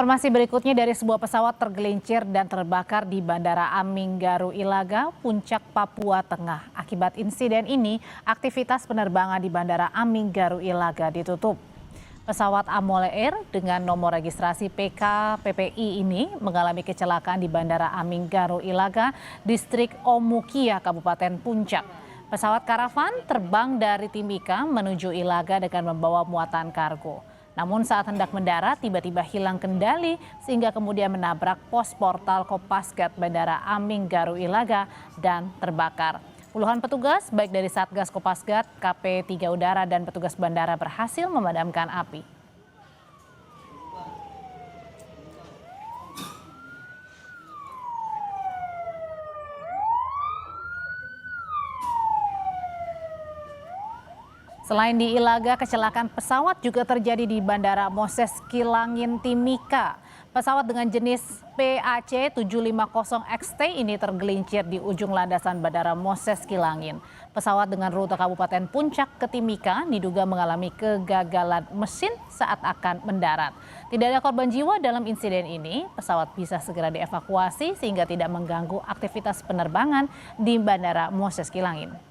Informasi berikutnya dari sebuah pesawat tergelincir dan terbakar di Bandara Aming Garu Ilaga, Puncak, Papua Tengah. Akibat insiden ini, aktivitas penerbangan di Bandara Aming Garu Ilaga ditutup. Pesawat Amole Air dengan nomor registrasi PKPPI ini mengalami kecelakaan di Bandara Aming Garu Ilaga, Distrik Omukia, Kabupaten Puncak. Pesawat karavan terbang dari Timika menuju Ilaga dengan membawa muatan kargo. Namun saat hendak mendarat tiba-tiba hilang kendali sehingga kemudian menabrak pos portal Kopasgat Bandara Aming Garu Ilaga dan terbakar. Puluhan petugas baik dari Satgas Kopasgat, KP3 Udara dan petugas bandara berhasil memadamkan api. Selain di Ilaga, kecelakaan pesawat juga terjadi di Bandara Moses Kilangin Timika. Pesawat dengan jenis PAC 750XT ini tergelincir di ujung landasan Bandara Moses Kilangin. Pesawat dengan rute Kabupaten Puncak ke Timika diduga mengalami kegagalan mesin saat akan mendarat. Tidak ada korban jiwa dalam insiden ini. Pesawat bisa segera dievakuasi sehingga tidak mengganggu aktivitas penerbangan di Bandara Moses Kilangin.